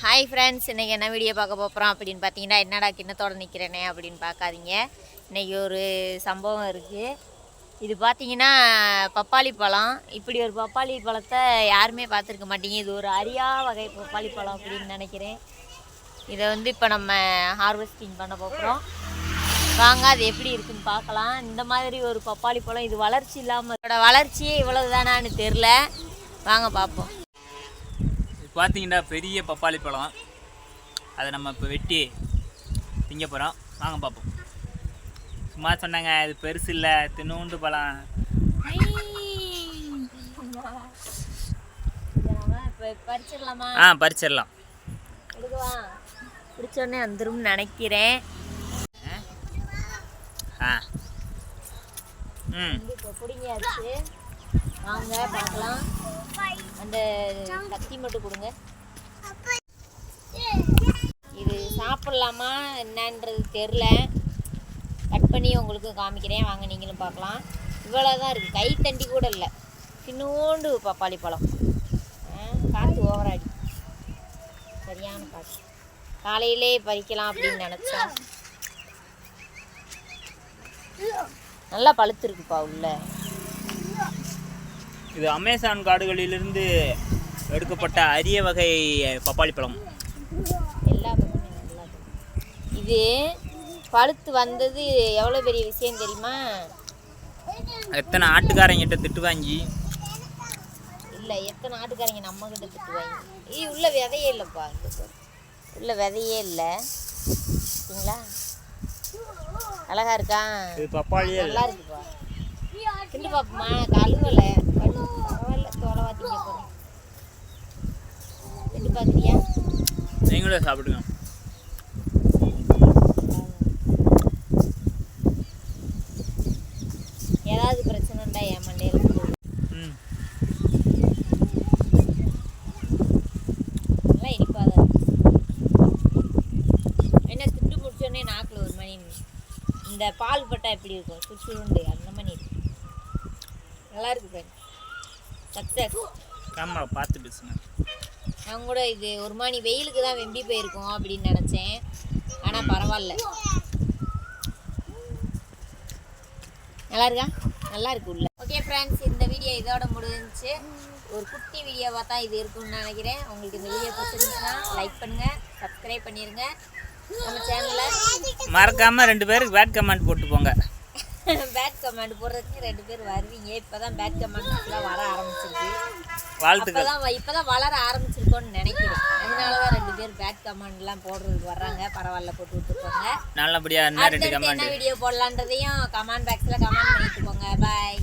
Hi friends, இன்றைக்கி என்ன video பார்க்க போகிறோம் அப்படின்னு பார்த்தீங்கன்னா, என்னடா கிண்ணத்தோடு நிற்கிறேனே அப்படின்னு பார்க்காதீங்க. இன்றைக்கி ஒரு சம்பவம் இருக்குது. இது பார்த்தீங்கன்னா பப்பாளி பழம். இப்படி ஒரு பப்பாளி பழத்தை யாருமே பார்த்துருக்க மாட்டீங்க. இது ஒரு அரியா வகை பப்பாளி பழம் அப்படின்னு நினைக்கிறேன். இதை இப்போ நம்ம ஹார்வெஸ்டிங் பண்ண போகிறோம். வாங்க அது எப்படி இருக்குன்னு பார்க்கலாம். இந்த மாதிரி ஒரு பப்பாளி பழம் இது வளர்ச்சி இல்லாமல், இதோட வளர்ச்சியே இவ்வளவு தானான்னு தெரில. வாங்க பார்ப்போம். பார்த்தீங்கன்னா பெரிய பப்பாளி பழம். அதை நம்ம இப்போ வெட்டி திங்க போகிறோம். வாங்க பார்ப்போம். சும்மா சொன்னாங்க, அது பெருசு இல்லை, தின்னூண்டு பழம். பறிச்சிடலாமா? பறிச்சிடலாம். பிடிச்சோடனே வந்துடும் நினைக்கிறேன். இப்போ பிடிங்கியாச்சு. வாங்க பார்க்கலாம். அந்த கத்தி மட்டும் கொடுங்க. இது சாப்பிட்லாமா என்னன்றது தெரில. கட் பண்ணி உங்களுக்கு காமிக்கிறேன். வாங்க நீங்களும் பார்க்கலாம். இவ்வளோதான் இருக்குது, கை தண்டி கூட இல்லை. சின்னோண்டு பப்பாளி பழம். காற்று ஓவராடி, சரியான காற்று. காலையிலே பறிக்கலாம் அப்படின்னு நினச்சேன். நல்லா பழுத்துருக்குப்பா உள்ள. இது அமேசான் காடுகளிலிருந்து எடுக்கப்பட்ட அரிய வகை பப்பாளி பழம். எல்லா பழமும் நல்லா. இது பழுத்து வந்தது எவ்வளோ பெரிய விஷயம் தெரியுமா? எத்தனை ஆட்டுக்காரங்கிட்ட திட்டு வாங்கி, இல்லை எத்தனை ஆட்டுக்காரங்க நம்மக்கிட்ட திட்டு வாங்கி. உள்ள விதையே இல்லைப்பா. உள்ள விதையே இல்லை. சரிங்களா? அழகா இருக்கா? பப்பாளியே நல்லா இருக்குப்பா. திண்டு பார்ப்போமா? கழுவலை, பரவாயில்ல, தோலவா திங்க போகிறேன். திண்டு பார்க்குறியா? நீங்களும் சாப்பிடுங்க. ஏதாவது பிரச்சனைண்டா என் மண்டையில் நல்லா இனிப்பாதான். என்ன திண்டு முடிச்சோடனே நாக்கில் ஒரு மணி இந்த பால் பட்டா எப்படி இருக்கும், சுற்றுண்டு அந்த மாதிரி இருக்கு. நல்லா இருக்கு ஃப்ரெண்ட். சக்ஸஸ். கேமரா பார்த்து பேசுங்க. நான் கூட இது ஒரு மாதிரி வெயிலுக்கு தான் வெம்பி போயிருக்கோம் அப்படின்னு நினச்சேன். ஆனால் பரவாயில்ல, நல்லா இருக்கா? நல்லா இருக்கு உள்ள. ஓகே ஃப்ரெண்ட்ஸ், இந்த வீடியோ இதோட முடிஞ்சிச்சு. ஒரு குட்டி வீடியோவாக தான் இது இருக்குன்னு நினைக்கிறேன். உங்களுக்கு இந்த வீடியோ பிடிச்சிருந்துச்சுன்னா லைக் பண்ணுங்கள், சப்ஸ்கிரைப் பண்ணிடுங்க. நம்ம சேனலில் மறக்காமல் 2 பேருக்கு பேட் கமெண்ட் போட்டு போங்க. பேட் கமெண்ட் போடுறதுக்கு 2 பேர் வருவீங்க. இப்போ தான் பேட் கமெண்ட்ஸ்லாம் வர ஆரம்பிச்சிருக்கு. வாழ்த்துக்கள். இப்போ தான் வளர ஆரம்பிச்சிருக்கோன்னு நினைக்கிறேன். அதனால தான் 2 பேர் பேட் கமெண்ட்லாம் போடுறதுக்கு வர்றாங்க. பரவாயில்ல, போட்டு விட்டுருப்பாங்க. நல்லபடியாக என்ன 2 கமெண்ட் என்ன வீடியோ போடலான்றதையும் கமெண்ட் பாக்ஸில் கமெண்ட் பண்ணிட்டு போங்க. பாய்.